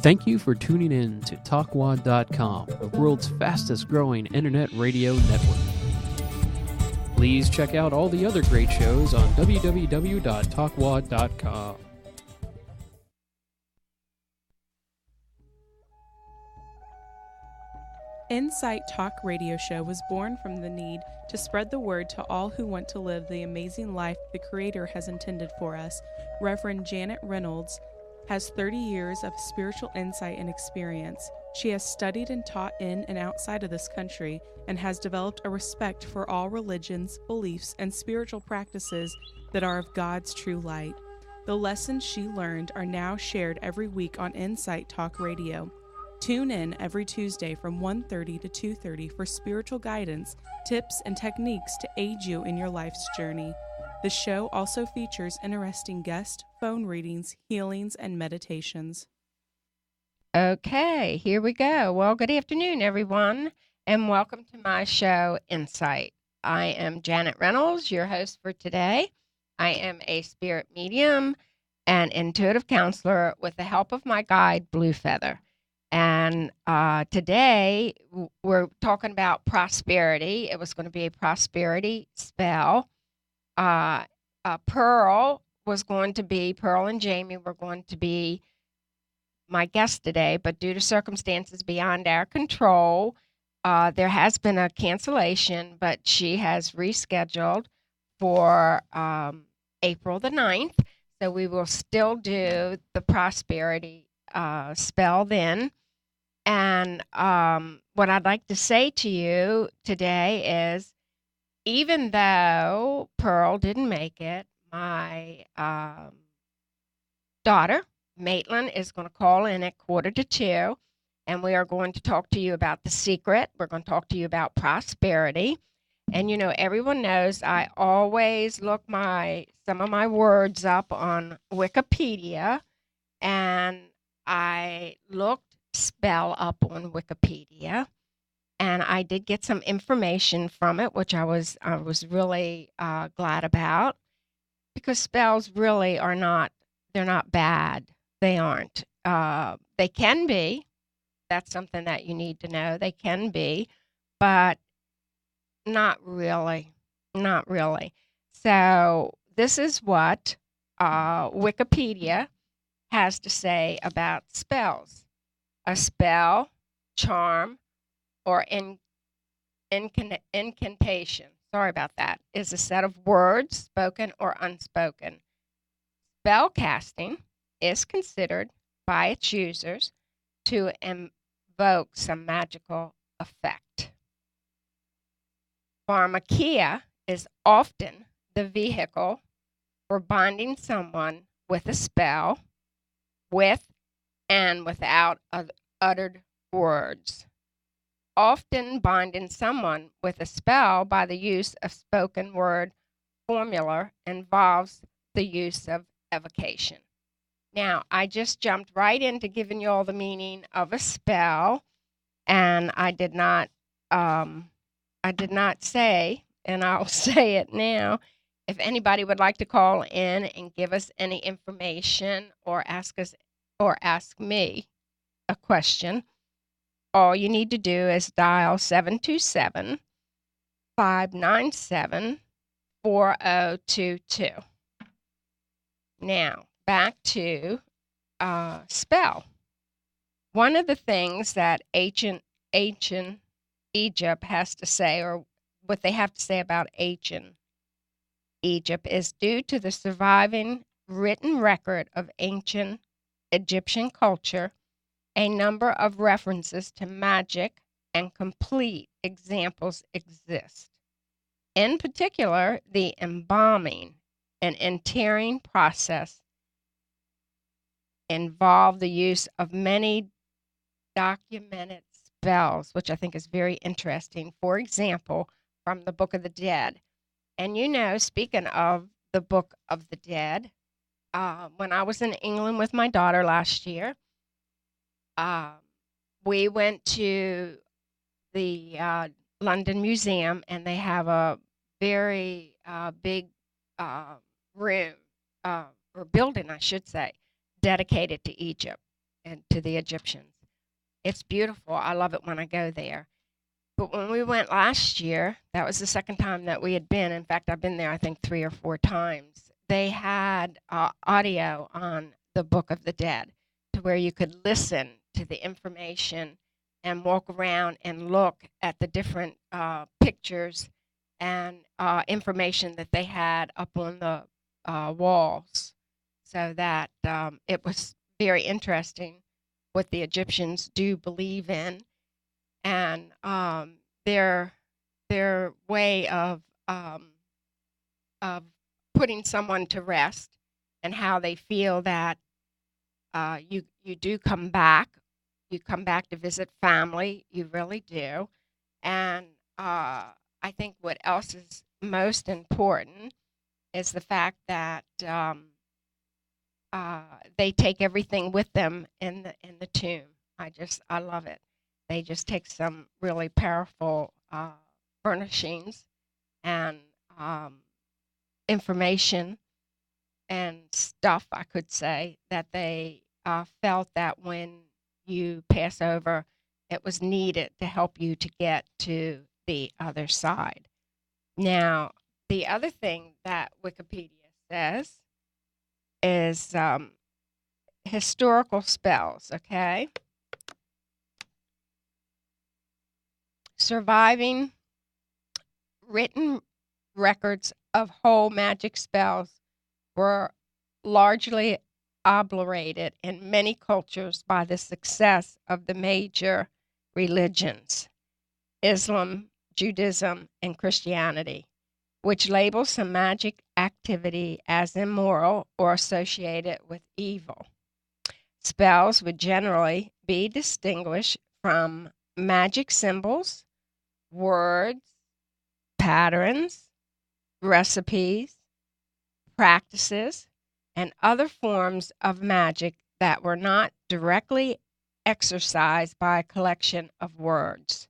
Thank you for tuning in to TalkWad.com, the world's fastest growing internet radio network. Please check out all the other great shows on www.talkwad.com. Insight Talk Radio Show was born from the need to spread the word to all who want to live the amazing life the Creator has intended for us. Reverend Janet Reynolds has 30 years of spiritual insight and experience. She has studied and taught in and outside of this country and has developed a respect for all religions, beliefs, and spiritual practices that are of God's true light. The lessons she learned are now shared every week on Insight Talk Radio. Tune in every Tuesday from 1:30 to 2:30 for spiritual guidance, tips, and techniques to aid you in your life's journey. The show also features interesting guest phone readings, healings, and meditations. Okay, here we go. Well, good afternoon, everyone, and welcome to my show, Insight. I am Janet Reynolds, your host for today. I am a spirit medium and intuitive counselor with the help of my guide, Blue Feather. And today we're talking about prosperity. It was going to be a prosperity spell. Pearl and Jamie were going to be my guest today, but due to circumstances beyond our control, there has been a cancellation, but she has rescheduled for April the 9th. So we will still do the prosperity spell then. And what I'd like to say to you today is, even though Pearl didn't make it, my daughter, Maiteland, is going to call in at 1:45, and we are going to talk to you about the secret. We're going to talk to you about prosperity. And, you know, everyone knows I always look some of my words up on Wikipedia, and I looked spell up on Wikipedia, and I did get some information from it, which I was really glad about, because spells really are not, they're not bad. They aren't. They can be. That's something that you need to know. They can be, but not really. Not really. So this is what Wikipedia has to say about spells. A spell, charm, or incantation, sorry about that, is a set of words, spoken or unspoken. Spell casting is considered by its users to invoke some magical effect. Pharmakia is often the vehicle for binding someone with a spell, with and without uttered words. Often binding someone with a spell by the use of spoken word formula involves the use of evocation. Now, I just jumped right into giving you all the meaning of a spell, and I did not say, and I'll say it now, if anybody would like to call in and give us any information or ask me a question, all you need to do is dial 727-597-4022. Now, back to spell. One of the things that ancient Egypt has to say, or what they have to say about ancient Egypt, is due to the surviving written record of ancient Egyptian culture, a number of references to magic and complete examples exist. In particular, the embalming and interring process involved the use of many documented spells, which I think is very interesting. For example, from the Book of the Dead. And you know, speaking of the Book of the Dead, when I was in England with my daughter last year, we went to the London Museum, and they have a very big room, or building, I should say, dedicated to Egypt. and to the Egyptians. It's beautiful. I love it when I go there. But when we went last year, that was the second time that we had been. In fact, I've been there, I think, 3 or 4 times. They had audio on the Book of the Dead to where you could listen to the information and walk around and look at the different pictures and information that they had up on the walls. So that it was very interesting what the Egyptians do believe in, and their way of putting someone to rest, and how they feel that you do come back. You come back to visit family. You really do. And I think what else is most important is the fact that they take everything with them in the tomb. I love it. They just take some really powerful furnishings and information and stuff, I could say, that they felt that when you pass over, it was needed to help you to get to the other side. Now, the other thing that Wikipedia says is historical spells, okay? Surviving written records of whole magic spells were largely obliterated in many cultures by the success of the major religions, Islam, Judaism, and Christianity, which label some magic activity as immoral or associated with evil. Spells would generally be distinguished from magic symbols, words, patterns, recipes, practices, and other forms of magic that were not directly exercised by a collection of words.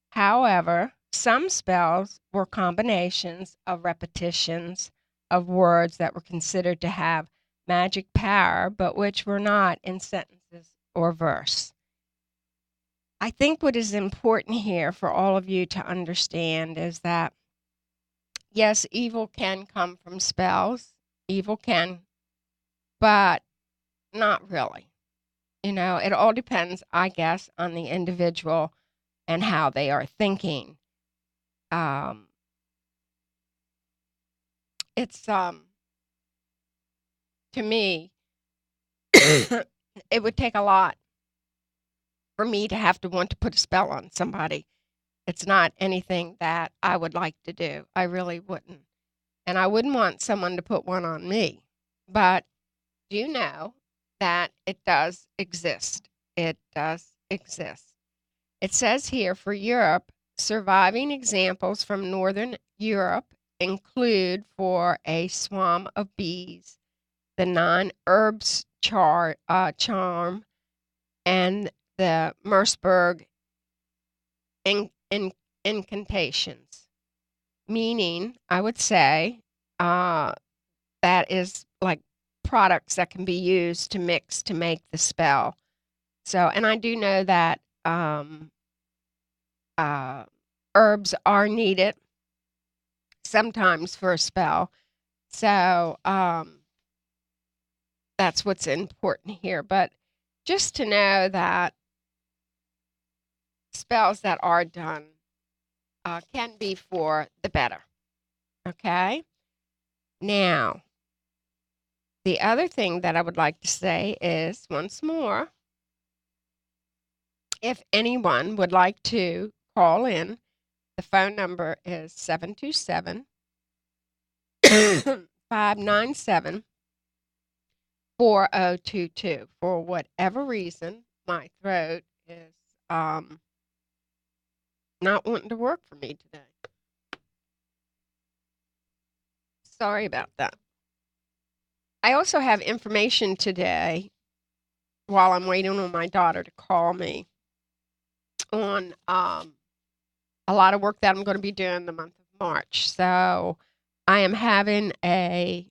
However, some spells were combinations of repetitions of words that were considered to have magic power, but which were not in sentences or verse. I think what is important here for all of you to understand is that, yes, evil can come from spells. Evil can, but not really. It all depends, I guess, on the individual and how they are thinking. It's to me, it would take a lot for me to have to want to put a spell on somebody. It's not anything that I would like to do. I really wouldn't. And I wouldn't want someone to put one on me. But do you know that it does exist? It does exist. It says here for Europe, surviving examples from Northern Europe include for a swarm of bees, the 9 herbs charm, and the Merseburg incantations, meaning, I would say, that is like products that can be used to mix to make the spell. So, and I do know that herbs are needed sometimes for a spell. So, that's what's important here. But just to know that spells that are done can be for the better. Okay? Now, the other thing that I would like to say is, once more, if anyone would like to call in, the phone number is 727 597 4022. For whatever reason, my throat is not wanting to work for me today. Sorry about that. I also have information today while I'm waiting on my daughter to call me on a lot of work that I'm going to be doing the month of March. So I am having a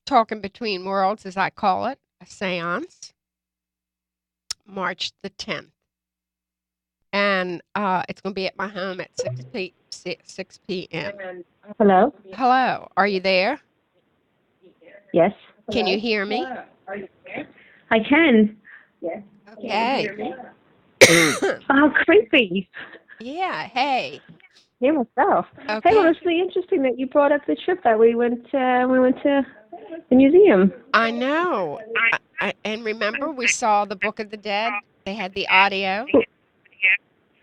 talking between worlds, as I call it, a seance. March the 10th. And it's going to be at my home at 6 p.m. Hello? Hello, are you there? Yes. Can you hear me? I can. Okay. Oh, creepy. Yeah, hey. Hear myself. Hey, Okay. well, it's really interesting that you brought up the trip that we went to the museum. I know. And remember, we saw the Book of the Dead. They had the audio.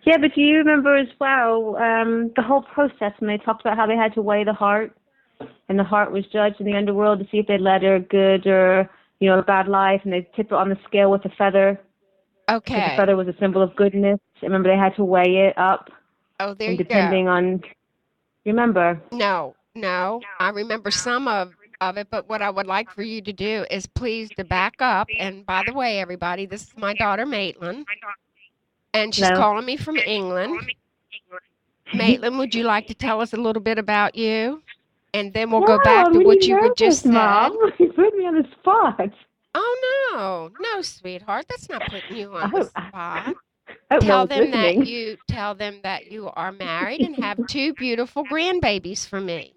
Yeah, but do you remember as well the whole process when they talked about how they had to weigh the heart, and the heart was judged in the underworld to see if they led a good or a bad life, and they tip it on the scale with a feather. Because the Okay. feather was a symbol of goodness. Remember, they had to weigh it up, Oh, there and you depending go. on, remember? No. I remember some of it, but what I would like for you to do is please to back up. And by the way, everybody, this is my daughter Maitland, and she's No. calling me from England. Maitland, would you like to tell us a little bit about you? And then we'll go Wow, back I'm to what really you had nervous, just said. Mom. You put me on the spot. Oh no, sweetheart, that's not putting you I on the hope, spot. I hope no Tell one's them that listening. you are married and have two beautiful grandbabies for me.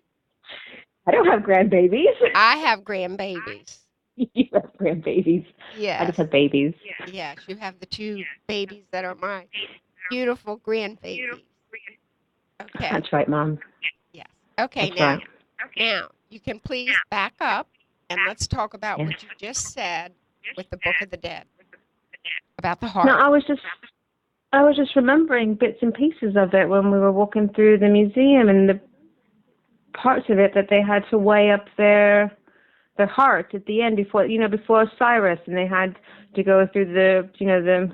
I don't have grandbabies. I have grandbabies. You have grandbabies. I just Yes. have babies. Yes, you have the two babies that are my beautiful grandbabies. Okay. That's right, Mom. Yes. Okay, That's right. now you can please back up and let's talk about Yes. what you just said with the Book of the Dead about the No, heart. I was just remembering bits and pieces of it when we were walking through the museum, and the parts of it that they had to weigh up their heart at the end before Cyrus, and they had to go through the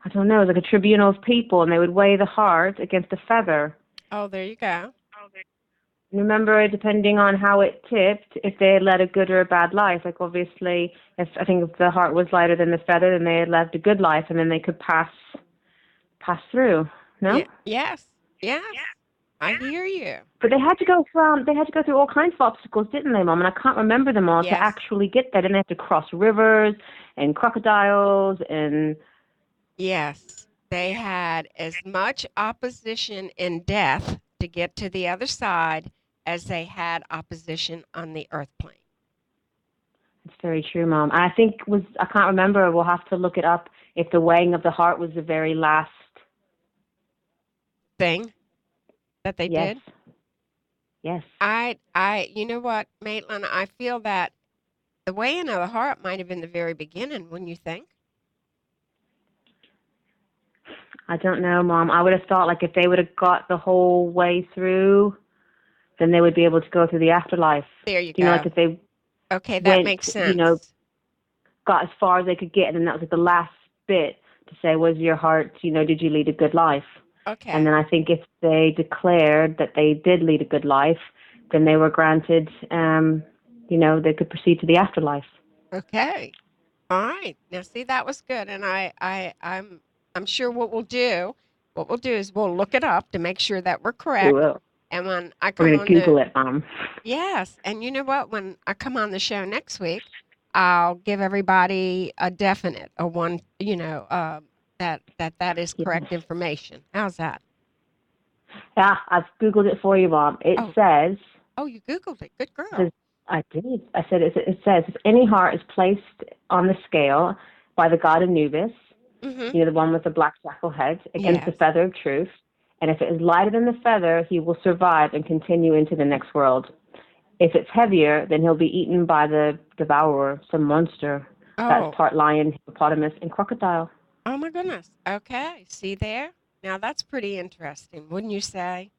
I don't know, like a tribunal of people, and they would weigh the heart against a feather. Oh, there you go. And remember, depending on how it tipped, if they had led a good or a bad life. Like obviously, if the heart was lighter than the feather, then they had led a good life, and then they could pass through. No, Yeah. Yes. Yes. I hear you. but they had to go through all kinds of obstacles, didn't they, Mom? And I can't remember them all to Yes. actually get there. And they had to cross rivers and crocodiles and. Yes. They had as much opposition in death to get to the other side as they had opposition on the earth plane. It's very true, Mom. I can't remember. We'll have to look it up. If the weighing of the heart was the very last Thing that they yes, did. yes. You know what, Maitland, I feel that the weighing of the heart might have been the very beginning, wouldn't you think? I don't know, Mom. I would have thought like if they would have got the whole way through, then they would be able to go through the afterlife. There you Do you know, go. like if they Okay, that went, makes sense. got as far as they could get, and then that was like the last bit to say, was your heart, did you lead a good life? Okay. And then I think if they declared that they did lead a good life, then they were granted, they could proceed to the afterlife. Okay. All right. Now, see, that was good, and I'm sure what we'll do is we'll look it up to make sure that we're We correct. will. And when I We're come going on to Google it, Mom. yes, and you know what? When I come on the show next week, I'll give everybody a definite, a one, that is Yes. correct information. How's that? Yeah, I've Googled it for you, Mom. It Oh, says, you Googled it. Good girl. I did. I said it says, if any heart is placed on the scale by the god Anubis, Mm-hmm. the one with the black jackal head, against the Yes. feather of truth, and if it is lighter than the feather, he will survive and continue into the next world. If it's heavier, then he'll be eaten by the devourer, some monster. That's Oh, part lion, hippopotamus, and crocodile. oh my goodness. Okay. See there? Now that's pretty interesting, wouldn't you say?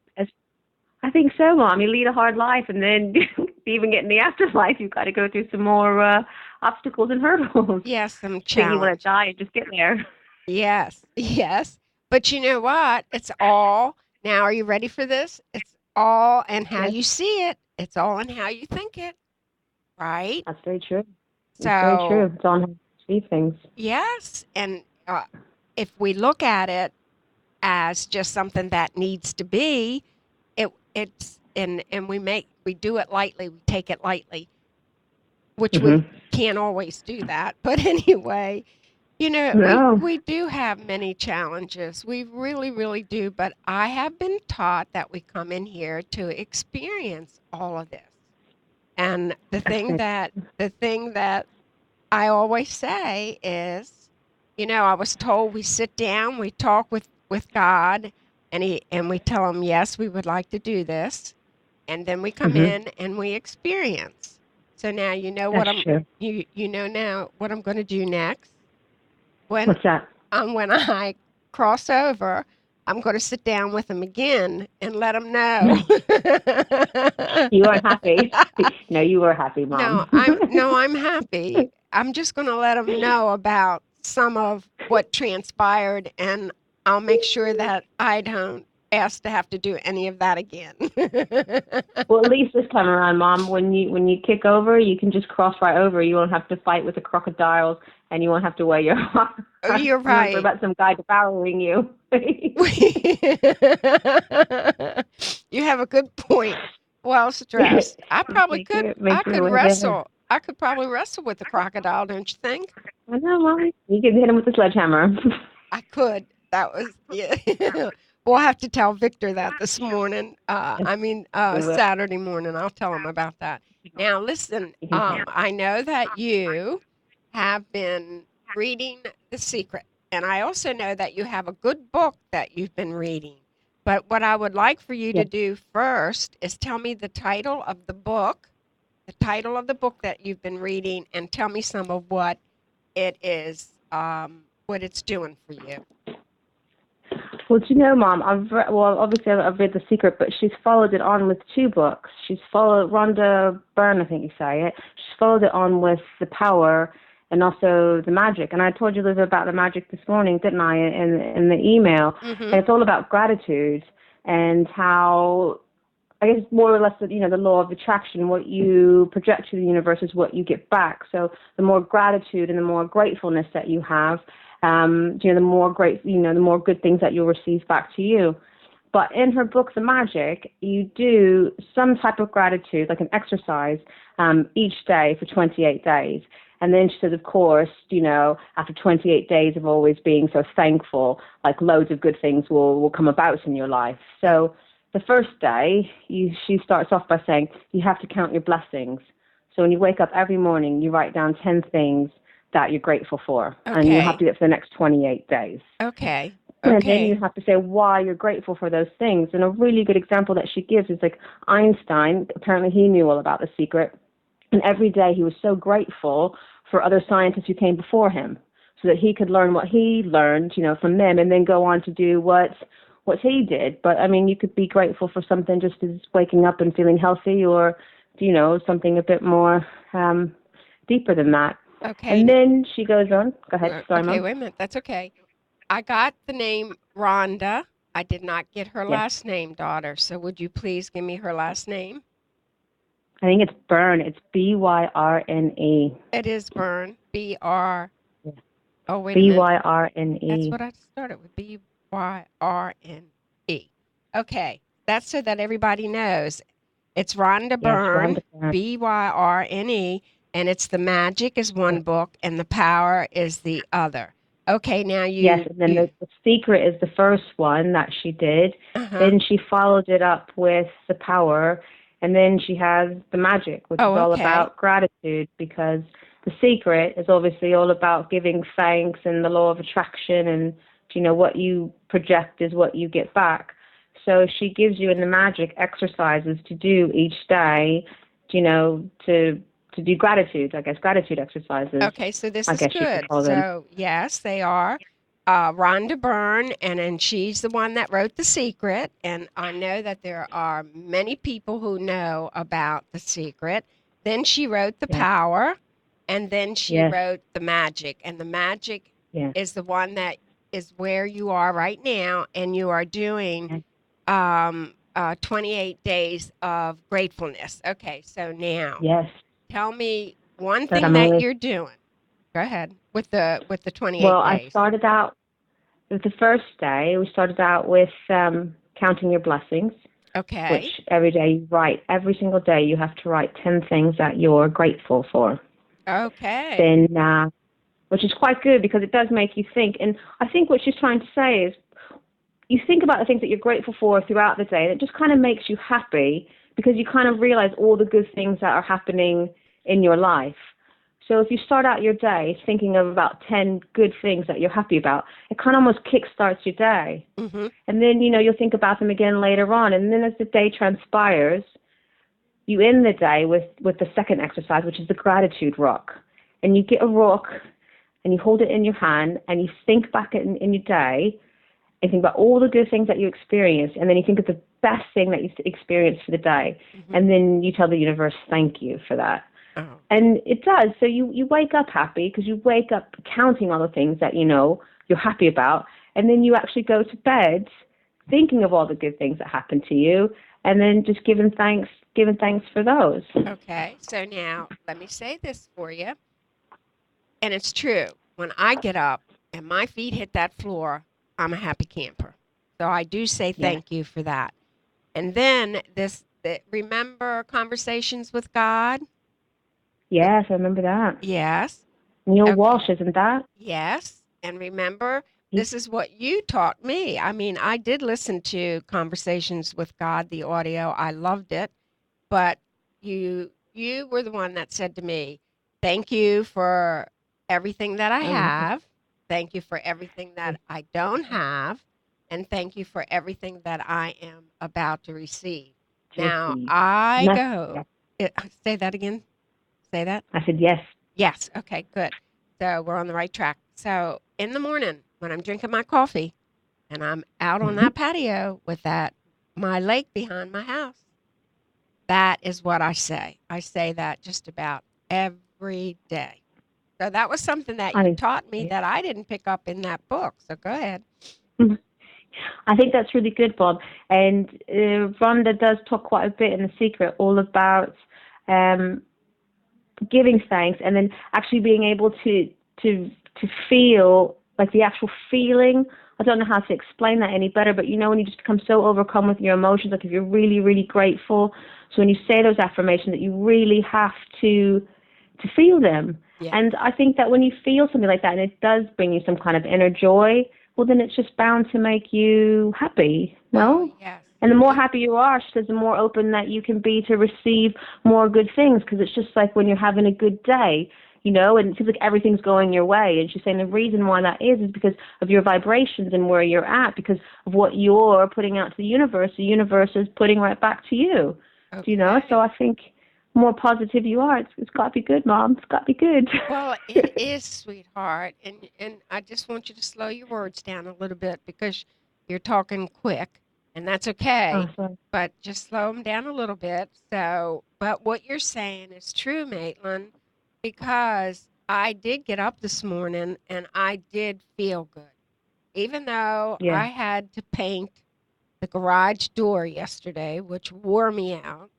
I think so, Mom. You lead a hard life, and then to even get in the afterlife, you've got to go through some more obstacles and hurdles. Yes, some Think you want challenge. to die and just get there. Yes, yes. But you know what? It's all, now are you ready for this? It's all in how Yes, you see it. It's all in how you think it, right? that's very true. It's very So, true. It's on how you see things. yes, and if we look at it as just something that needs to be, it's and we do it lightly, we take it lightly, which we Mm-hmm. can't always do that. But anyway, You know, No. we do have many challenges. We really, really do. But I have been taught that we come in here to experience all of this. And the thing that I always say is, I was told we sit down, we talk with God, and we tell him yes, we would like to do this, and then we come Hmm. in and we experience. So now you know what That's I'm true. you know now what I'm going to do next. When What's that? when I cross over, I'm going to sit down with him again and let him know. You aren't happy. No, you were happy, No, Mom. I'm happy. I'm just going to let them know about some of what transpired, and I'll make sure that I don't ask to have to do any of that again. Well, at least this time around, Mom, when you kick over, you can just cross right over. You won't have to fight with the crocodiles, and you won't have to wear your Oh, you're you won't worry right. about some guy devouring you. You have a good point. Well stressed. I Make your could way there. wrestle. I could probably wrestle with the crocodile, don't you think? I know, Mom. You can hit him with a sledgehammer. I could. That was yeah. We'll have to tell Victor that this morning. You will. Saturday morning. I'll tell him about that. Now, listen. You can tell. I know that you have been reading The Secret, and I also know that you have a good book that you've been reading. But what I would like for you Yeah. to do first is tell me the title of the book that you've been reading, and tell me some of what it is, what it's doing for you. Well, do you know, Mom? Obviously I've read The Secret, but she's followed it on with two books. She's followed Rhonda Byrne, I think you say it. She's followed it on with The Power and also The Magic. And I told you a little bit about The Magic this morning, didn't I, in the email? Mm-hmm. And it's all about gratitude and how, I guess, more or less, the law of attraction. What you project to the universe is what you get back. So the more gratitude and the more gratefulness that you have, the more good things that you'll receive back to you. But in her book, The Magic, you do some type of gratitude, like an exercise, each day for 28 days. And then she says, of course, after 28 days of always being so thankful, like loads of good things will come about in your life. So the first day, she starts off by saying, you have to count your blessings. So when you wake up every morning, you write down 10 things that you're grateful for. And you have Okay. to do it for the next 28 days. Okay. And then you Okay. have to say why you're grateful for those things. And a really good example that she gives is like Einstein, apparently he knew all about The Secret. And every day he was so grateful for other scientists who came before him so that he could learn what he learned, from them and then go on to do what he did. But I mean, you could be grateful for something just as waking up and feeling healthy or, something a bit more deeper than that. And Okay. then she goes on. Go ahead. Sorry, Okay. Mom. Wait a minute. That's okay. I got the name Rhonda. I did not get her Yes. last name, daughter. So would you please give me her last name? I think it's Byrne. It's Byrne. It is Byrne. B-R. Yeah. Oh, wait a minute. That's Byrne. what I started with. B-Y-R-N-E. Okay. That's so that everybody knows. It's Rhonda Yes, Byrne, Rhonda Byrne. Byrne, and it's The Magic is Yeah. one book and The Power is the other. Okay, now Yes, and then the Secret is the first one that she did. uh-huh. Then she followed it up with The Power, and then she has The Magic, which is Oh, all okay. about gratitude because The Secret is obviously all about giving thanks and the law of attraction and what you project is what you get back. So she gives you in The Magic exercises to do each day, to do gratitude, I guess, gratitude exercises, Okay, so this I is guess you could good. call them. So, yes, they are. Rhonda Byrne, and then she's the one that wrote The Secret. And I know that there are many people who know about The Secret. Then she wrote The Yes, Power, and then she yes, wrote The Magic. And The Magic yes, is the one that is where you are right now, and you are doing yes. 28 days of gratefulness. Okay, so now Yes, tell me one that thing I'm that only. you're doing. Go ahead with the Well, 28 I days. started out with the first day. We started out with counting your blessings, which Okay. every day you write. Every single day you have to write 10 things that you're grateful for. Okay. Then which is quite good because it does make you think. And I think what she's trying to say is you think about the things that you're grateful for throughout the day, and it just kind of makes you happy because you kind of realize all the good things that are happening in your life. So if you start out your day thinking of about 10 good things that you're happy about, it kind of almost kickstarts your day. Mm-hmm. And then, you'll think about them again later on. And then as the day transpires, you end the day with the second exercise, which is the gratitude rock. And you get a rock and you hold it in your hand and you think back in your day and think about all the good things that you experienced. And then you think of the best thing that you experienced for the day. Mm-hmm. And then you tell the universe, thank you for that. Oh. And it does. So you wake up happy because you wake up counting all the things that you're happy about. And then you actually go to bed thinking of all the good things that happened to you and then just giving thanks for those. Okay, so now let me say this for you. And it's true. When I get up and my feet hit that floor, I'm a happy camper. So I do say thank you for that. And then remember Conversations with God? Yes, I remember that. Yes. Neil Okay. Walsh, isn't that? Yes. And remember, this is what you taught me. I mean, I did listen to Conversations with God, the audio. I loved it. But you were the one that said to me, thank you for everything that I have. Thank you for everything that I don't have. And thank you for everything that I am about to receive. Now, say that again. Say that. I said yes. Yes. Okay, good. So we're on the right track. So in the morning when I'm drinking my coffee and I'm out on that patio with my lake behind my house, that is what I say. I say that just about every day. So that was something that you taught me that I didn't pick up in that book. So go ahead. I think that's really good, Bob. And Rhonda does talk quite a bit in The Secret all about giving thanks and then actually being able to feel like the actual feeling. I don't know how to explain that any better, but when you just become so overcome with your emotions, like if you're really, really grateful. So when you say those affirmations, that you really have to feel them. Yeah. And I think that when you feel something like that and it does bring you some kind of inner joy, well, then it's just bound to make you happy, no? Oh, yes. And the more happy you are, she says, the more open that you can be to receive more good things, because it's just like when you're having a good day, and it feels like everything's going your way. And she's saying the reason why that is because of your vibrations and where you're at, because of what you're putting out to the universe is putting right back to you. Okay. So I think more positive you are, it's got to be good, Mom. It's got to be good. Well, it is, sweetheart. And I just want you to slow your words down a little bit because you're talking quick, and that's okay. Oh, but just slow them down a little bit. So, but what you're saying is true, Maiteland, because I did get up this morning and I did feel good. Even though I had to paint the garage door yesterday, which wore me out,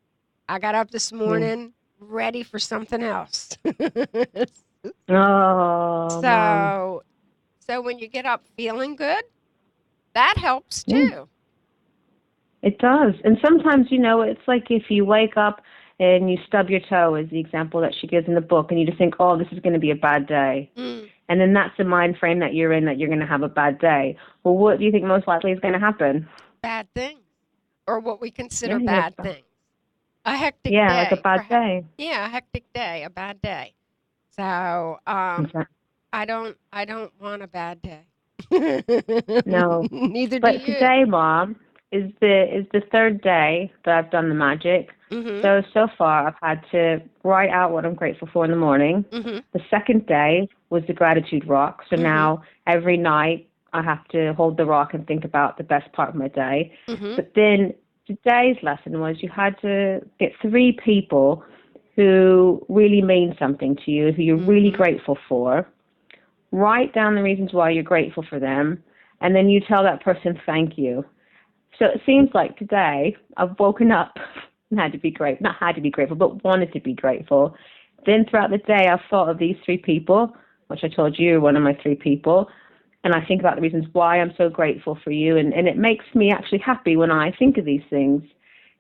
I got up this morning ready for something else. Oh, so when you get up feeling good, that helps too. It does. And sometimes, it's like if you wake up and you stub your toe, is the example that she gives in the book, and you just think, oh, this is going to be a bad day. And then that's the mind frame that you're in, that you're going to have a bad day. Well, what do you think most likely is going to happen? Bad things, or what we consider bad things. A hectic day. Yeah, like a bad day. Yeah, a hectic day, a bad day. So I don't want a bad day. No. Neither do you. But today, Mom, is the third day that I've done the magic. Mm-hmm. So far I've had to write out what I'm grateful for in the morning. Mm-hmm. The second day was the gratitude rock. So now every night I have to hold the rock and think about the best part of my day. Mm-hmm. But then today's lesson was you had to get 3 people who really mean something to you, who you're really grateful for. Write down the reasons why you're grateful for them, and then you tell that person thank you. So it seems like today I've woken up and had to be grateful, not had to be grateful, but wanted to be grateful. Then throughout the day I've thought of these 3 people, which I told you are one of my 3 people, and I think about the reasons why I'm so grateful for you, and it makes me actually happy when I think of these things.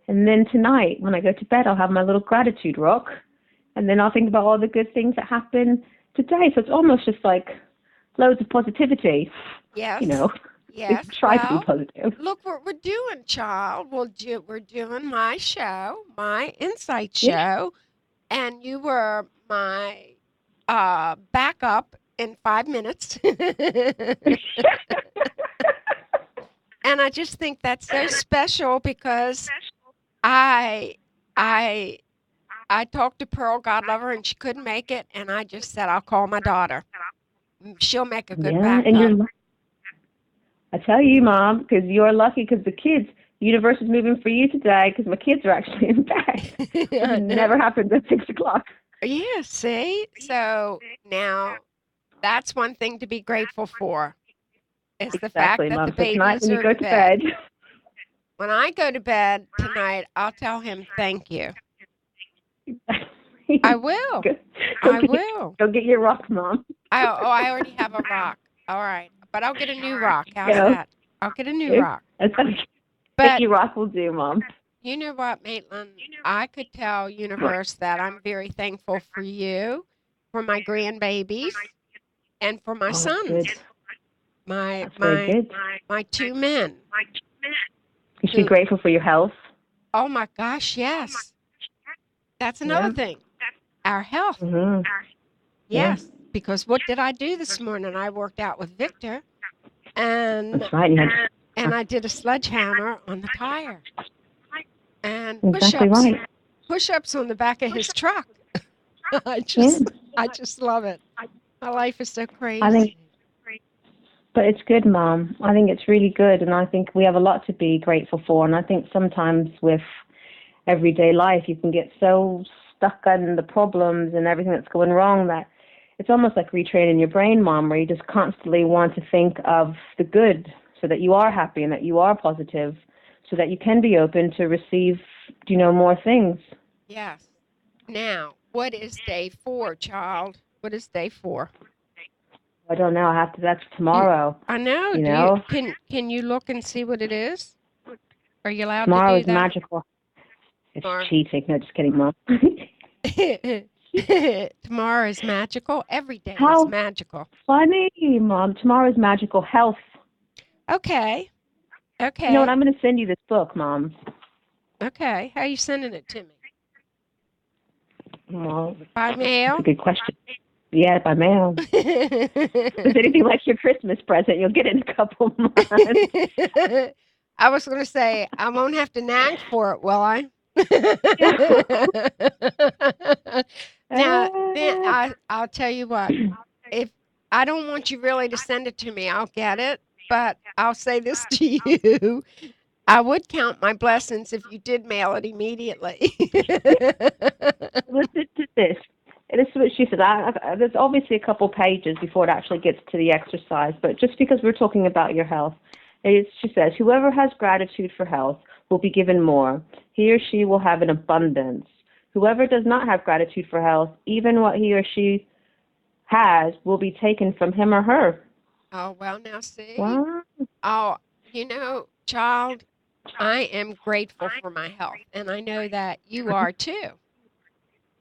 And then tonight, when I go to bed, I'll have my little gratitude rock, and then I'll think about all the good things that happen today. So it's almost just like loads of positivity. Yes. You know, Yes. try to be Well, positive. look what we're doing, child. We're doing my show, my insight Yeah. show, and you were my backup in 5 minutes. And I just think that's so special because I I I talked to Pearl, God love her, and she couldn't make it, and I just said I'll call my daughter. She'll make a good Yeah, and backup. I tell you, Mom, because you're lucky because the kids, the universe is moving for you today because my kids are actually in bed. I It know. never happens at 6 o'clock. Yeah, see? So now that's one thing to be grateful for is the fact Exactly, that the Mom. So tonight babies when you are in go to bed. bed, When I go to bed tonight, I'll tell him thank you. I will. go, I will. go get your rock, Mom. I already have a rock. All right. But I'll get a new rock. How's Go. that? I'll get a new rock. That's okay. But Your rock will do, Mom. you know what, Maitland? I could tell universe that I'm very thankful for you, for my grandbabies, and for my Oh, that's sons. good. My That's very my good. my two men. You should be Who, grateful for your health. oh my gosh, yes. That's another Yeah. thing. Our health. Mm-hmm. Yeah. Yes. Because what did I do this morning? I worked out with Victor and That's right. You had I did a sledgehammer on the tire and exactly push-ups. right. Push-ups on the back of his truck. I Yeah. just love it. My life is so I crazy. think, but it's good, Mom. I think it's really good, and I think we have a lot to be grateful for. And I think sometimes with everyday life, you can get so stuck on the problems and everything that's going wrong that it's almost like retraining your brain, Mom, where you just constantly want to think of the good so that you are happy and that you are positive so that you can be open to receive, more things. Yes. Now, what is day 4, child? What is day 4? I don't know. That's You, tomorrow, I know. you know. Can you look and see what it is? Are you allowed to Tomorrow do is that? magical. It's Tomorrow. cheating. No, just kidding, Mom. Tomorrow is magical. Every day is How magical. funny, Mom. Tomorrow is magical health. Okay. You know what? Okay. I'm going to send you this book, Mom. Okay. How are you sending it to me? Well, By that's mail? a good question. Yeah, by mail. If it's anything like your Christmas present, you'll get it in a couple months. I was going to say, I won't have to nag for it, will I? Now, then I'll tell you what. If I don't want you really to send it to me, I'll get it. But I'll say this to you. I would count my blessings if you did mail it immediately. Listen to this. This is what she said. There's obviously a couple pages before it actually gets to the exercise, but just because we're talking about your health, she says, whoever has gratitude for health will be given more. He or she will have an abundance. Whoever does not have gratitude for health, even what he or she has will be taken from him or her. Oh, well, now see. Wow. Oh, child, I am grateful for my health, and I know that you are too.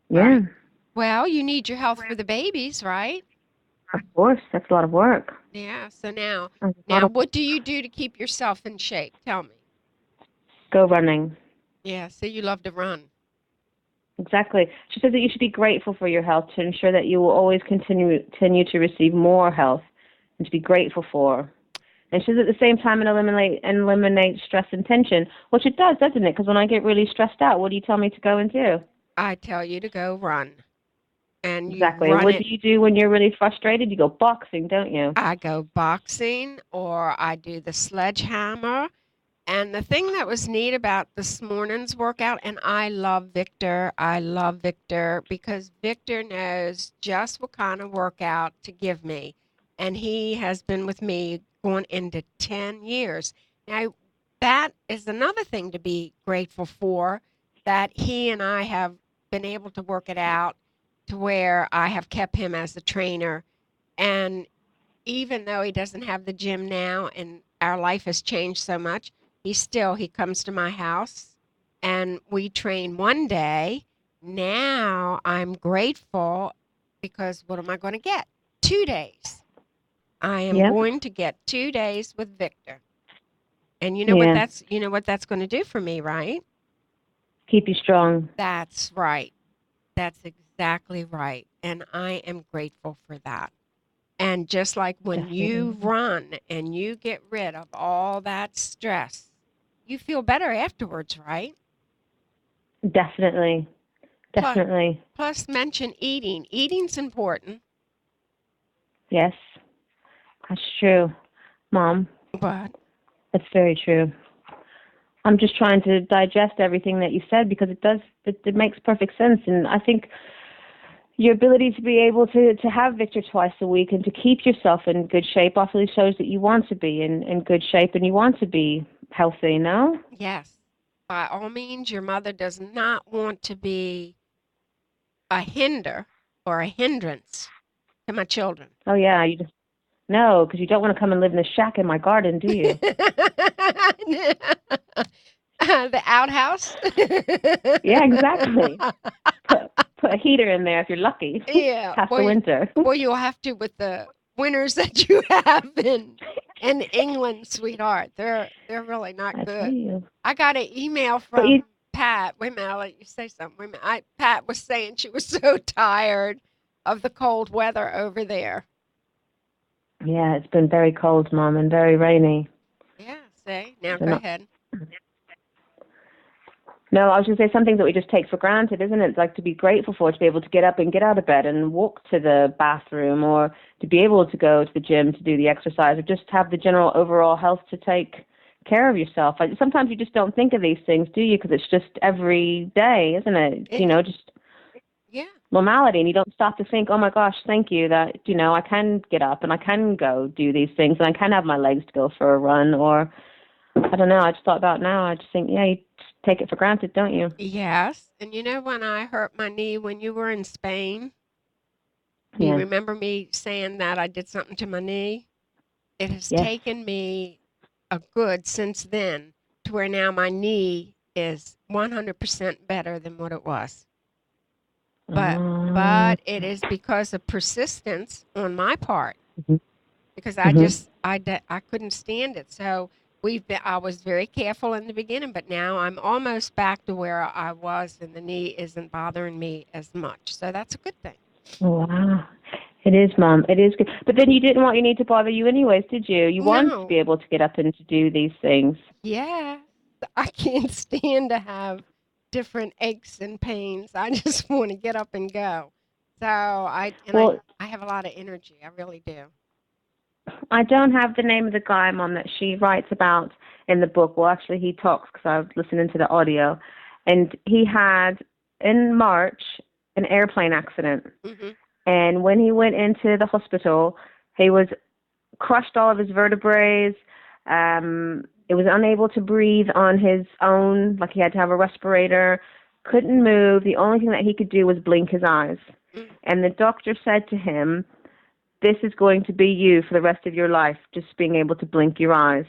Yeah. Right. Well, you need your health for the babies, right? Of course. That's a lot of work. Yeah. So now, That's a lot of what do you do to keep yourself in shape? Tell me. go running. Yeah. So you love to run. Exactly. She says that you should be grateful for your health to ensure that you will always continue to receive more health and to be grateful for. And she says at the same time and eliminate stress and tension, which it does, doesn't it? Because when I get really stressed out, what do you tell me to go and do? I tell you to go run. And you Exactly. And run what it. do you do when you're really frustrated? You go boxing, don't you? I go boxing or I do the sledgehammer. And the thing that was neat about this morning's workout, and I love Victor because Victor knows just what kind of workout to give me. And he has been with me going into 10 years. Now, that is another thing to be grateful for, that he and I have been able to work it out to where I have kept him as a trainer. And even though he doesn't have the gym now and our life has changed so much, he comes to my house and we train one day. Now I'm grateful because what am I going to get? 2 days. I am Yep. going to get 2 days with Victor. And you know Yeah. what that's going to do for me, right? Keep you strong. That's right. That's exactly right. And I am grateful for that. And just like when you Definitely. run and you get rid of all that stress, you feel better afterwards, right? Definitely. Plus, Definitely. plus mention eating. Eating's important. Yes. That's true, Mom. But That's very true. I'm just trying to digest everything that you said because it makes perfect sense. And I think your ability to be able to have Victor twice a week and to keep yourself in good shape obviously shows that you want to be in good shape and you want to be healthy, no? yes, by all means, your mother does not want to be a hinder or a hindrance to my children. Oh, yeah. You just, no, because you don't want to come and live in the shack in my garden, do you? The outhouse. Yeah, exactly. Put a heater in there if you're lucky. Yeah. Past the winter. Well, you'll have to with the winters that you have in England, sweetheart. They're really not I tell good. you. I got an email But you, from Pat. Wait a minute, I'll let you say something. Wait a minute. Pat was saying she was so tired of the cold weather over there. yeah, it's been very cold, Mom, and very rainy. Yeah, see? Now So go not, ahead. no, I was going to say something that we just take for granted, isn't it? Like to be grateful for, to be able to get up and get out of bed and walk to the bathroom or to be able to go to the gym to do the exercise or just have the general overall health to take care of yourself. Like, sometimes you just don't think of these things, do you? Because it's just every day, isn't it? It, Just yeah. normality, and you don't stop to think, oh my gosh, thank you that, I can get up and I can go do these things and I can have my legs to go for a run or I don't know. I just thought about now. I just think, yeah, you just take it for granted, don't you? Yes. And you know when I hurt my knee when you were in Spain? Do you Yeah. remember me saying that I did something to my knee? It has Yes. taken me a good since then to where now my knee is 100% better than what it was. But Um, but it is because of persistence on my part mhm. because Mhm. I couldn't stand it. So I was very careful in the beginning, but now I'm almost back to where I was and the knee isn't bothering me as much. So that's a good thing. Wow. It is, Mom. It is good. But then you didn't want your knee to bother you anyways, did you? You wanted to be No. able to get up and to do these things. Yeah. I can't stand to have different aches and pains. I just want to get up and go. So Well, I have a lot of energy. I really do. I don't have the name of the guy, Mom, that she writes about in the book. Well, actually, he talks because I was listening to the audio. And he had, in March, an airplane accident. Mhm. And when he went into the hospital, he was crushed all of his vertebrae. He was unable to breathe on his own, like he had to have a respirator, couldn't move. The only thing that he could do was blink his eyes. Mm. And the doctor said to him, this is going to be you for the rest of your life, just being able to blink your eyes.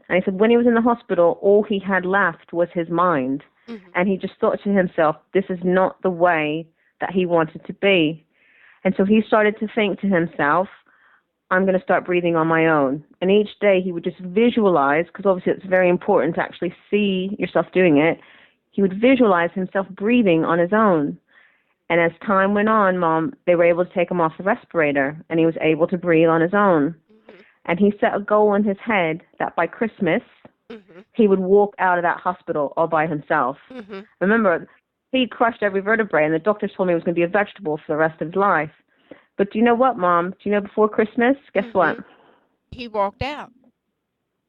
And he said when he was in the hospital, all he had left was his mind. Mhm. And he just thought to himself, this is not the way that he wanted to be. And so he started to think to himself, I'm going to start breathing on my own. And each day he would just visualize, because obviously it's very important to actually see yourself doing it. He would visualize himself breathing on his own. And as time went on, Mom, they were able to take him off the respirator, and he was able to breathe on his own. Mhm. And he set a goal in his head that by Christmas, Mhm. he would walk out of that hospital all by himself. Mhm. Remember, he crushed every vertebrae, and the doctors told me he was going to be a vegetable for the rest of his life. But do you know what, Mom? Do you know before Christmas, guess what? Mhm. He walked out.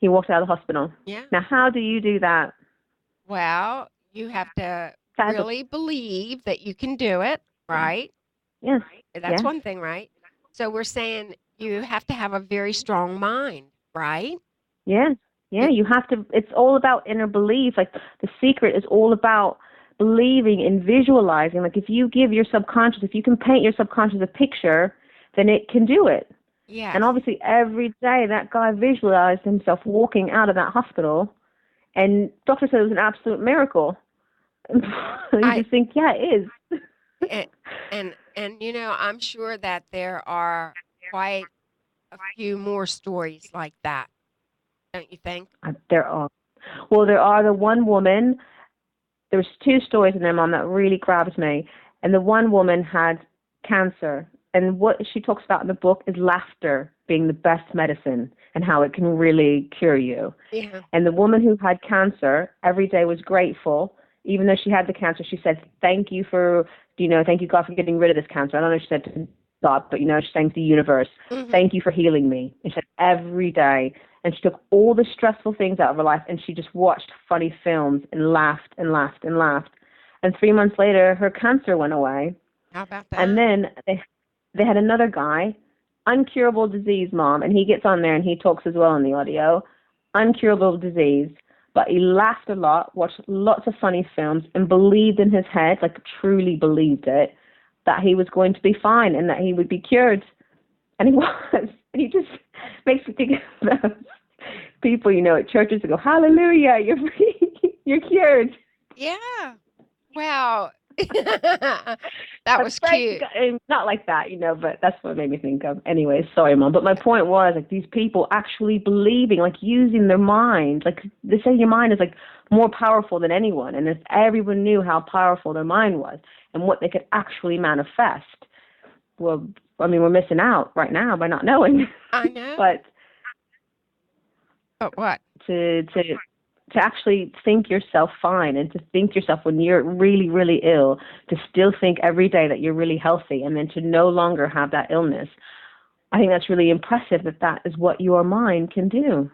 He walked out of the hospital. Yeah. Now, how do you do that? Well, you have to That's, really believe that you can do it, right? yes, That's yes, one thing, right? So we're saying you have to have a very strong mind, right? yes, yeah. You, You have to. It's all about inner belief. Like the secret is all about believing and visualizing. Like if you give your subconscious, if you can paint your subconscious a picture, then it can do it. And yes. obviously, every day that guy visualized himself walking out of that hospital, and doctor said it was an absolute miracle. You I just think, yeah, it is. and and And, I'm sure that there are quite a few more stories like that, don't you think? There are. Well, there are the one woman. There's two stories in there, Mom, that really grabs me. And the one woman had cancer. And what she talks about in the book is laughter being the best medicine and how it can really cure you. Yeah. And the woman who had cancer every day was grateful. Even though she had the cancer, she said, thank you thank you, God, for getting rid of this cancer. I don't know if she said to God, but, she thanked the universe. Mm-hmm. Thank you for healing me. And she said every day. And she took all the stressful things out of her life, and she just watched funny films and laughed and laughed and laughed. And 3 months later, her cancer went away. How about that? And then they had another guy, uncurable disease, Mom, and he gets on there and he talks as well in the audio. Uncurable disease, but he laughed a lot, watched lots of funny films, and believed in his head, like truly believed it, that he was going to be fine and that he would be cured. And he was. He just makes me think of those people, at churches that go, hallelujah, you're free, you're cured. Yeah. Wow. That was cute. Not like that, but that's what it made me think of. Anyway, sorry, Mom. But my point was, like, these people actually believing, like, using their mind. Like, they say your mind is, like, more powerful than anyone. And if everyone knew how powerful their mind was and what they could actually manifest, well, I mean, we're missing out right now by not knowing. I know. But what? To actually think yourself fine and to think yourself when you're really, really ill, to still think every day that you're really healthy and then to no longer have that illness. I think that's really impressive that is what your mind can do.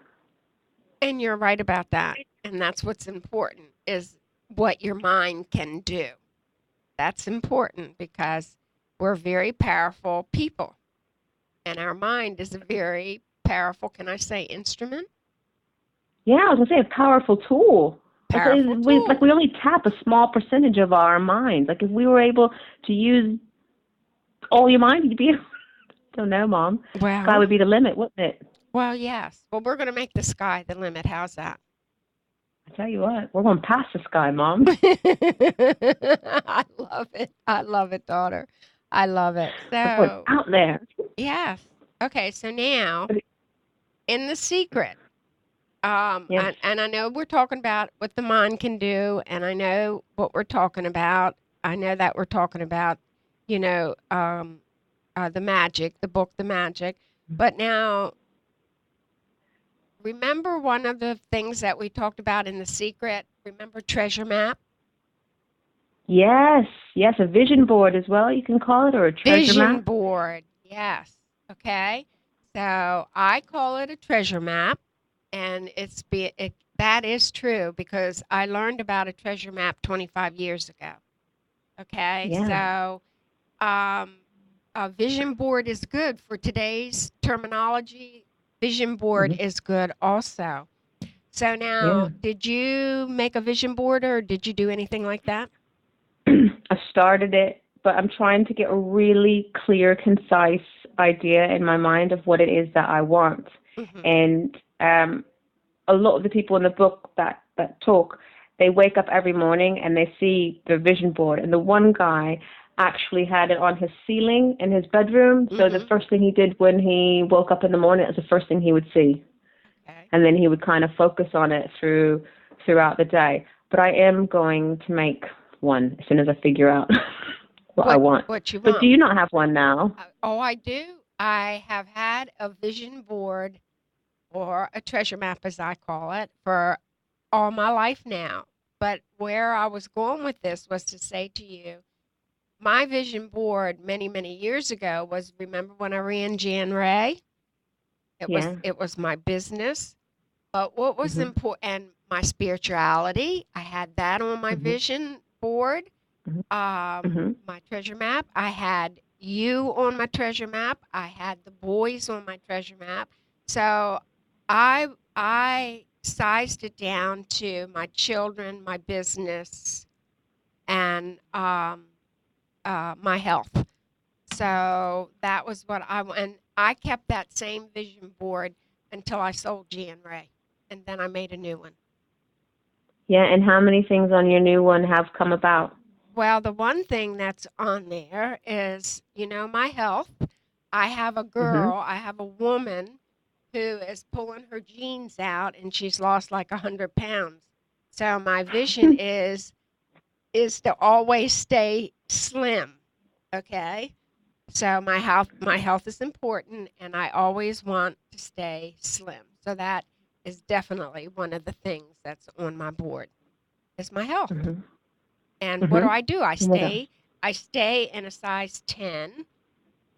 And you're right about that. And that's what's important, is what your mind can do. That's important because we're very powerful people. And our mind is a very powerful, can I say, instrument? Yeah, I was going to say a powerful tool. We only tap a small percentage of our minds. Like, if we were able to use all your mind, you'd be, don't know, Mom. Well, sky would be the limit, wouldn't it? Well, yes. Well, we're going to make the sky the limit. How's that? I tell you what, we're going past the sky, Mom. I love it. I love it, daughter. I love it. So out there. Yes. Okay. So now, in The Secret, yes. and I know we're talking about what the mind can do, and I know what we're talking about. I know that we're talking about, the magic, the book, The Magic. But now, remember one of the things that we talked about in The Secret? Remember treasure map? Yes, a vision board as well, you can call it, or a treasure map. Vision board, yes. Okay, so I call it a treasure map, and that is true because I learned about a treasure map 25 years ago. Okay, yeah. So a vision board is good for today's terminology. Vision board is good also. So now, did you make a vision board or did you do anything like that? I started it, but I'm trying to get a really clear, concise idea in my mind of what it is that I want. And a lot of the people in the book that talk, they wake up every morning and they see the vision board. And the one guy actually had it on his ceiling in his bedroom. So the first thing he did when he woke up in the morning, it was the first thing he would see. Okay. And then he would kind of focus on it throughout the day. But I am going to make one as soon as I figure out what I want. What you want. But do you not have one now? Oh, I do. I have had a vision board, or a treasure map as I call it, for all my life now. But where I was going with this was to say to you, my vision board many, many years ago was, remember when I ran Jan Ray? It was my business. But what was important, and my spirituality, I had that on my vision board. My treasure map. I had you on my treasure map. I had the boys on my treasure map. So I sized it down to my children, my business, and my health. So that was what and I kept that same vision board until I sold Jan Ray, and then I made a new one. Yeah, and how many things on your new one have come about? Well, the one thing that's on there is, my health. I have a Mhm. girl, I have a woman who is pulling her jeans out and she's lost like 100 pounds. So my vision is to always stay slim. Okay. So my health is important and I always want to stay slim. So that is definitely one of the things that's on my board is my health. Mhm. And what Mhm. do? I What else? stay in a size 10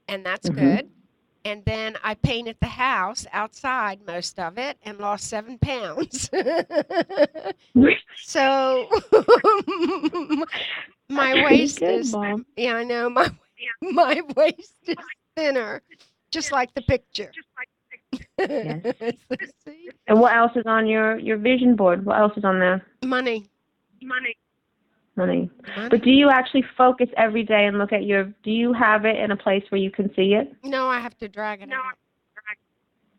and that's Mhm. good. And then I painted the house outside most of it and lost 7 pounds. So my That's pretty waist good, is Mom. yeah, I know my waist is thinner, just like the picture. Yes. So, see? And what else is on your vision board? What else is on there? Money, Money. But money. do you actually focus every day and look at do you have it in a place where you can see it? No, I have to drag it out.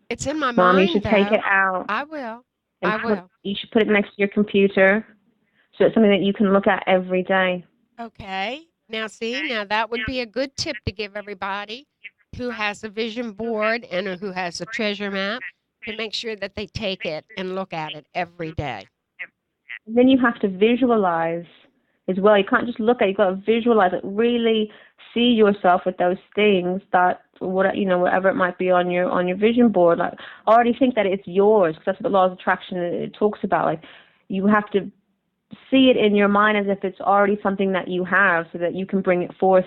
It's in my Mom, you mind should take it though. out I will. and I will. you should put it next to your computer so it's something that you can look at every day. Okay. Now, see, now that would be a good tip to give everybody who has a vision board and who has a treasure map to make sure that they take it and look at it every day. Then you have to visualize as well. You can't just look at it, you've got to visualize it, really see yourself with those things that whatever it might be on your vision board. Like already think that it's yours because that's what the law of attraction it talks about. Like you have to see it in your mind as if it's already something that you have so that you can bring it forth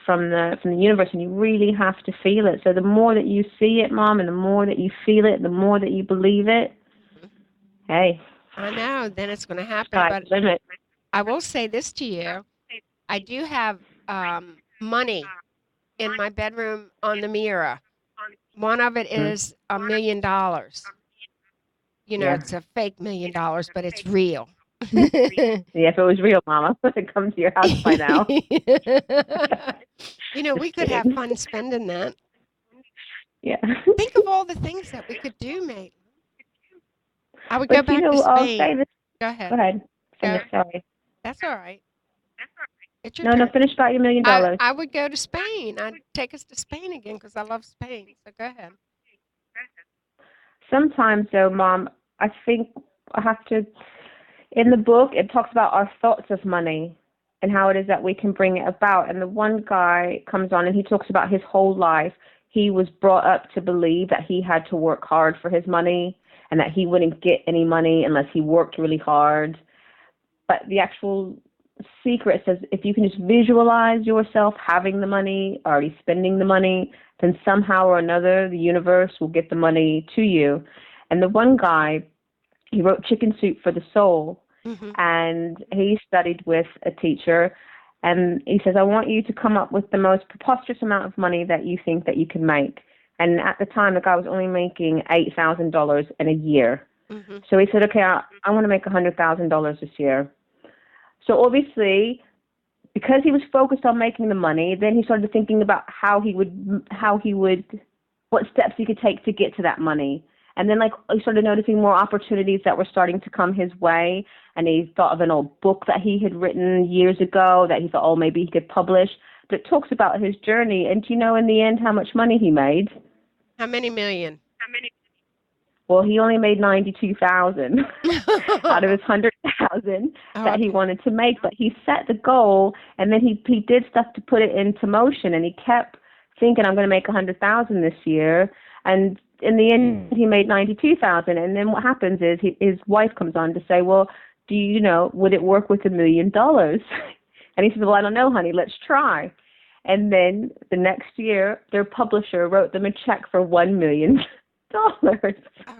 from the universe, and you really have to feel it. So the more that you see it, Mom, and the more that you feel it, the more that you believe it, Mhm. hey, I know, then it's going to happen. sky's But the limit. I will say this to you. I do have money in my bedroom on the mirror. One of it Mm. is $1 million. Yeah. It's a fake $1 million, but it's real. Yeah, if it was real, Mama, it'd come to your house by now. We Just could have kidding. fun spending that. Yeah. Think of all the things that we could do, mate. I would go But back to I'll say Spain. this. Go Go ahead. ahead. Go. Finish. Sorry. That's all right. It's your No, no. turn. Finish about your $1 million. I would go to Spain. I'd take us to Spain again because I love Spain. So go ahead. Sometimes, though, Mom, I think I have to. In the book, it talks about our thoughts of money and how it is that we can bring it about. And the one guy comes on and he talks about his whole life. He was brought up to believe that he had to work hard for his money and that he wouldn't get any money unless he worked really hard. But the actual secret says if you can just visualize yourself having the money, already spending the money, then somehow or another the universe will get the money to you. And the one guy, he wrote Chicken Soup for the Soul, Hmm. and he studied with a teacher. And he says, I want you to come up with the most preposterous amount of money that you think that you can make. And at the time, the guy was only making $8,000 in a year. Hmm. So he said, okay, I want to make $100,000 this year. So obviously, because he was focused on making the money, then he started thinking about what steps he could take to get to that money. And then, like, he started noticing more opportunities that were starting to come his way. And he thought of an old book that he had written years ago that he thought, oh, maybe he could publish. But it talks about his journey. And do you know in the end how much money he made? How many million? Well, he only made 92,000 out of his 100,000 that he Okay. wanted to make. But he set the goal, and then he did stuff to put it into motion. And he kept thinking, I'm going to make 100,000 this year. And in the end, he made 92,000. And then what happens is his wife comes on to say, well, would it work with $1 million? And he says, well, I don't know, honey. Let's try. And then the next year, their publisher wrote them a check for $1 million.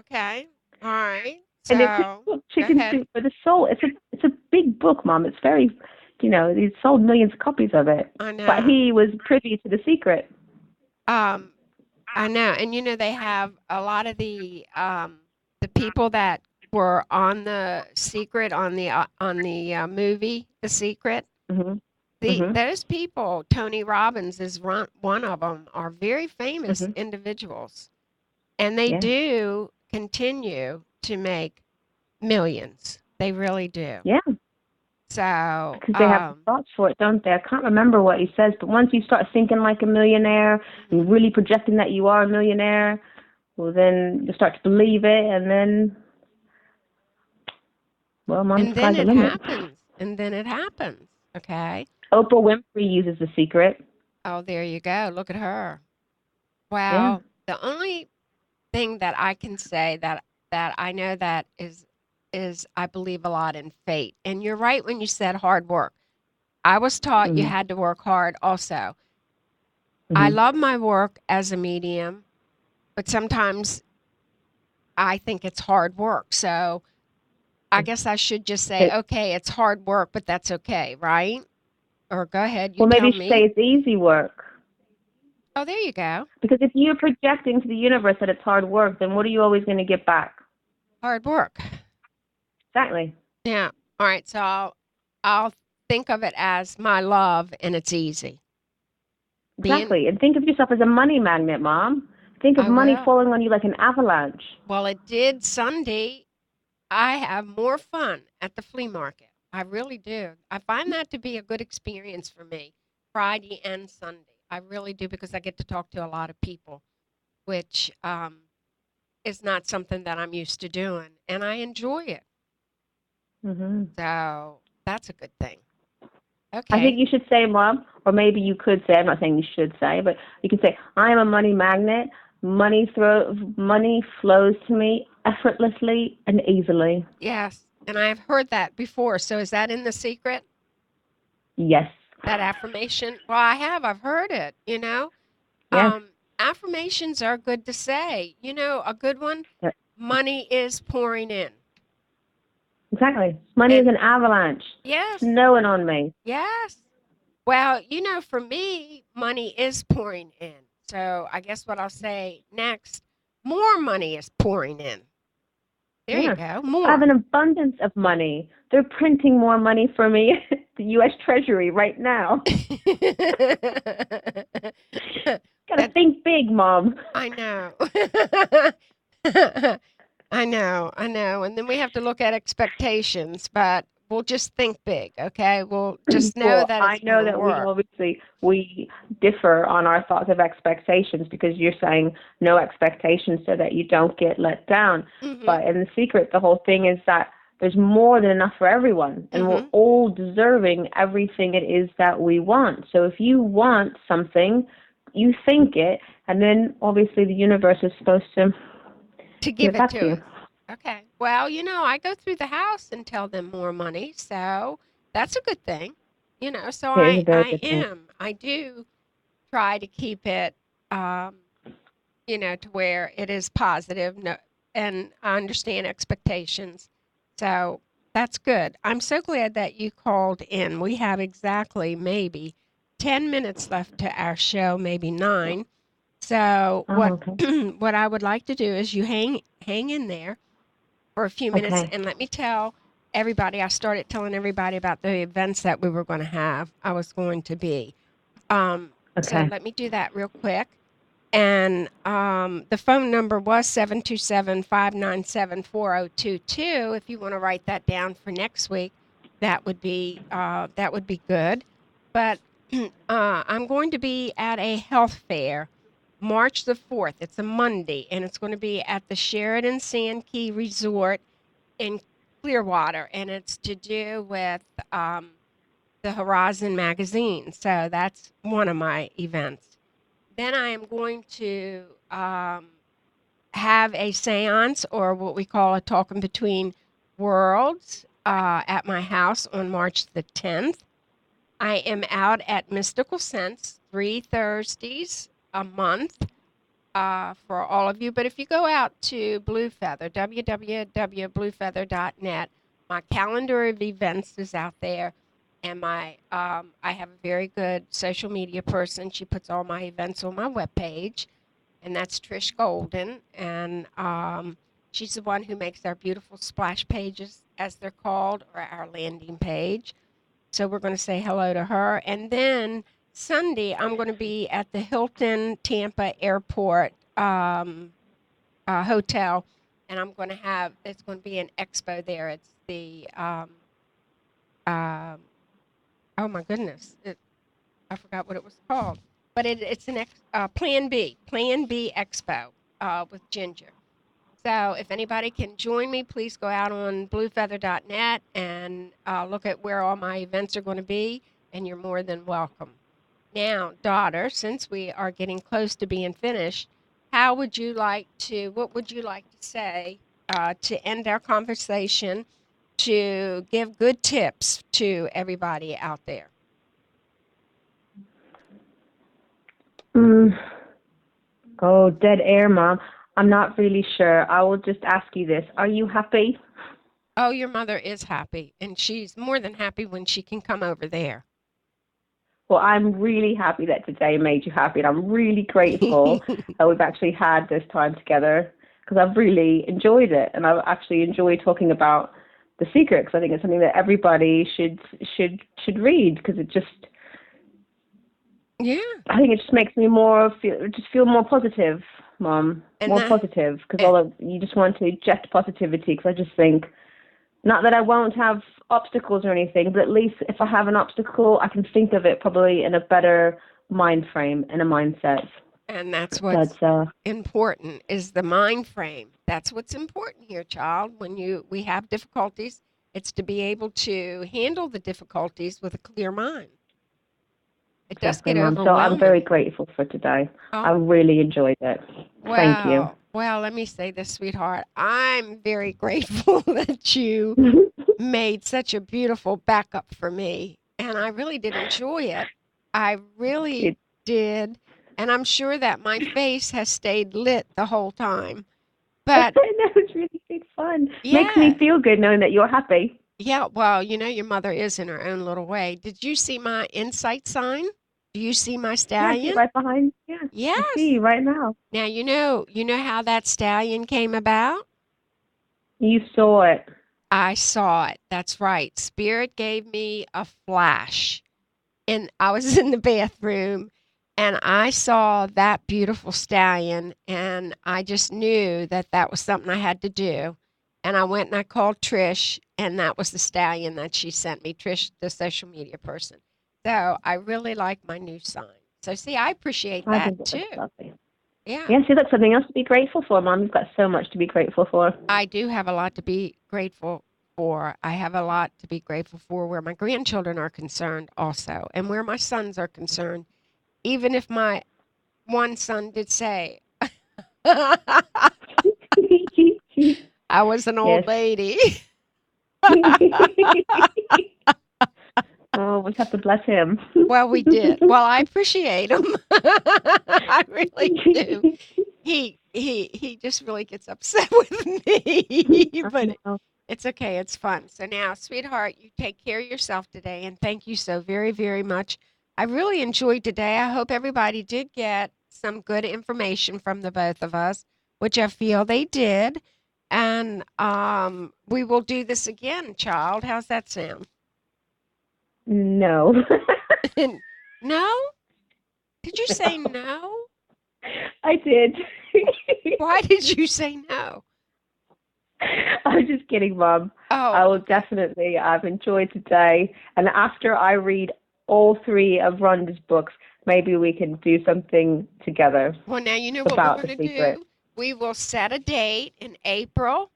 Okay. All right. And it's So called go Chicken ahead. Soup for the Soul. It's a big book, Mom. It's very, he sold millions of copies of it. I But know. he was privy to the secret. Um, I know. And they have a lot of the people that were on The Secret on the movie The Secret. Mhm. Mhm. Those people, Tony Robbins is one of them, are very famous Mhm. individuals, and they Yeah. do continue to make millions. They really do. Yeah. So, Because they have thoughts for it, don't they? I can't remember what he says, but once you start thinking like a millionaire and really projecting that you are a millionaire, well, then you start to believe it, and then, well, and then sky's the it limit. happens. And then it happens. Okay. Oprah Winfrey uses The Secret. Oh, there you go. Look at her. Yeah. Well, the only thing that I can say that I know that is I believe a lot in fate. And you're right when you said hard work. I was taught you Mm-hmm. had to work hard also. I Mm-hmm. love my work as a medium, but sometimes I think it's hard work. So I guess I should just say, okay, it's hard work, but that's okay, right? Or go ahead, you Well, maybe tell you should say me. it's easy work. Oh, there you go. Because if you're projecting to the universe that it's hard work, then what are you always going to get back? Hard work. Exactly. Yeah. All right. So I'll think of it as my love and it's easy. Exactly. And think of yourself as a money magnet, Mom. Think of I money will. falling on you like an avalanche. Well, it did Sunday. I have more fun at the flea market. I really do. I find that to be a good experience for me, Friday and Sunday. I really do because I get to talk to a lot of people, which is not something that I'm used to doing, and I enjoy it. Mm-hmm. So that's a good thing. I think Okay. you should say, Mom, or maybe you could say, I'm not saying you should say, but you could say, I am a money magnet. Money flows to me effortlessly and easily. Yes, and I've heard that before. So is that in The Secret? Yes. That affirmation? Well, I have. I've heard it, Yes. Affirmations are good to say. A good one, money is pouring in. Exactly. Money is And an avalanche. yes, Snowing on me. yes. Well, for me, money is pouring in. So I guess what I'll say next, more money is pouring in. There you Yeah. go. I have More. an abundance of money. They're printing more money for me, the U.S. Treasury, right now. Gotta That think big, Mom. I know. I know. And then we have to look at expectations, but we'll just think big, okay? We'll just know Well, that I it's going know to that we work. obviously we differ on our thoughts of expectations because you're saying no expectations so that you don't get let down. Mhm. But in The Secret, the whole thing is that there's more than enough for everyone, and we're Mhm. all deserving everything it is that we want. So if you want something, you think it, and then obviously the universe is supposed to To give give it it back to to you. us. Okay. Well, I go through the house and tell them more money, so that's a good thing. So It is a very I good thing. am. I do try to keep it um to where it is positive, no, and I understand expectations. So that's good. I'm so glad that you called in. We have exactly maybe 10 minutes left to our show, maybe 9. So Oh, okay. what I would like to do is you hang in there for a few minutes Okay. and let me tell everybody. I started telling everybody about the events that we were going to have. I was going to be. So Okay. let me do that real quick. And the phone number was 727-597-4022. If you want to write that down for next week, that would be good. But I'm going to be at a health fair March the 4th. It's a Monday, and it's going to be at the Sheridan Sand Key Resort in Clearwater, and it's to do with the Horizon magazine. So that's one of my events. Then I am going to have a seance, or what we call a talking between worlds, at my house on March the 10th. I am out at Mystical Sense 3 Thursdays a month for all of you. But if you go out to Blue Feather, www.bluefeather.net, my calendar of events is out there. And I have a very good social media person. She puts all my events on my webpage, and that's Trish Golden. And she's the one who makes our beautiful splash pages, as they're called, or our landing page. So we're going to say hello to her. And then Sunday, I'm going to be at the Hilton Tampa Airport hotel, and it's going to be an expo there. It's the um, oh my goodness, I forgot what it was called, but it's an Plan B Expo with Ginger. So if anybody can join me, please go out on bluefeather.net and look at where all my events are going to be, and you're more than welcome. Now, daughter, since we are getting close to being finished, what would you like to say to end our conversation, to give good tips to everybody out there? Oh, dead air, Mom. I'm not really sure. I will just ask you this. Are you happy? Oh, your mother is happy, and she's more than happy when she can come over there. Well, I'm really happy that today made you happy, and I'm really grateful that we've actually had this time together because I've really enjoyed it, and I've actually enjoyed talking about The Secret because I think it's something that everybody should read because it just Yeah. I think it just makes me feel more positive, Mom, And more that, positive because and, you just want to inject positivity because I just think not that I won't have obstacles or anything, but at least if I have an obstacle, I can think of it probably in a better mind frame and a mindset. and that's But what's important is the mind frame. That's what's important here, child. When we have difficulties, it's to be able to handle the difficulties with a clear mind. It does exactly, get Mom. So I'm very overwhelming. grateful for today. I Oh, really enjoyed it. Thank you. well, let me say this, sweetheart. I'm very grateful that you made such a beautiful backup for me, and I really did enjoy it. I really It, did, and I'm sure that my face has stayed lit the whole time. I But know it's really good fun. Makes me yeah, feel good knowing that you're happy. yeah, well, your mother is in her own little way. Did you see my insight sign? Do you see my Yeah, I see it stallion? right behind. Yeah, I see Yes. you right now. Now you know how that stallion came about? You saw it. I saw it. That's right. Spirit gave me a flash. And I was in the bathroom and I saw that beautiful stallion and I just knew that that was something I had to do. And I went and I called Trish and that was the stallion that she sent me, Trish, the social media person. So I really like my new sign. So see, I appreciate I that think that's too. lovely. Yeah. Yeah, see, that's something else to be grateful for, Mom. You've got so much to be grateful for. I do have a lot to be grateful for. I have a lot to be grateful for where my grandchildren are concerned also and where my sons are concerned. Even if my one son did say, I was an Yes. old lady. Oh, we have to bless him. Well, we did. Well, I appreciate him. I really do. He just really gets upset with me, I but know. it's okay. It's fun. So now, sweetheart, you take care of yourself today, and thank you so very, very much. I really enjoyed today. I hope everybody did get some good information from the both of us, which I feel they did. And we will do this again, child. How's that sound? No. No? Did you say no? I did. Why did you say no? I was just kidding, Mom. Oh, I will okay. definitely. I've enjoyed today. And after I read all three of Rhonda's books, maybe we can do something together Well, now you know what we're about going The to Secret. do. We will set a date in April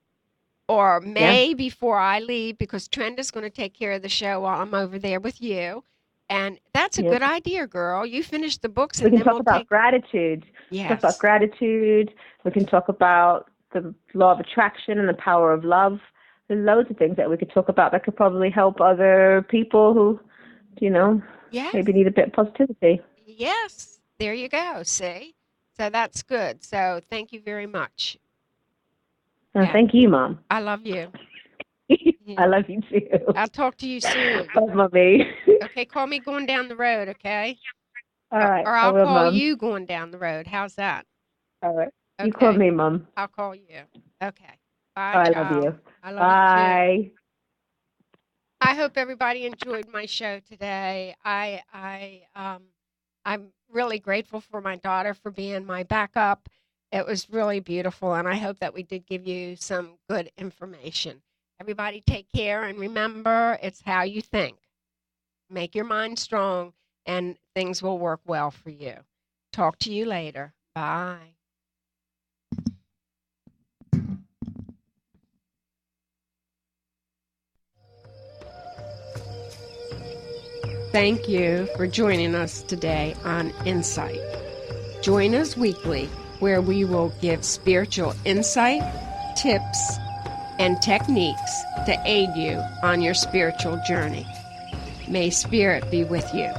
or Yeah? May before I leave because Trent is going to take care of the show while I'm over there with you. And that's a Yeah. good idea, girl. You finish the books We and can then talk we'll about take. gratitude. Talk about Yes. gratitude. We can talk about the law of attraction and the power of love. There's loads of things that we could talk about that could probably help other people who, you know, Yes. maybe need a bit of positivity. Yes. There you go. See? So that's good. So thank you very much. Yeah. Thank you, Mom. I love you. I Yeah. love you too. I'll talk to you soon. Bye, Mommy. Okay. Call me going down the road. Okay. All Or, right, or I I'll will, call Mom. you going down the road. How's that? All right. You call Okay. me, Mom. I'll call you. Okay. Bye, I love child. you. I love you too. Bye. I hope everybody enjoyed my show today. I'm really grateful for my daughter for being my backup. It was really beautiful, and I hope that we did give you some good information. Everybody take care, and remember, it's how you think. Make your mind strong, and things will work well for you. Talk to you later. Bye. Thank you for joining us today on Insight. Join us weekly where we will give spiritual insight, tips, and techniques to aid you on your spiritual journey. May Spirit be with you.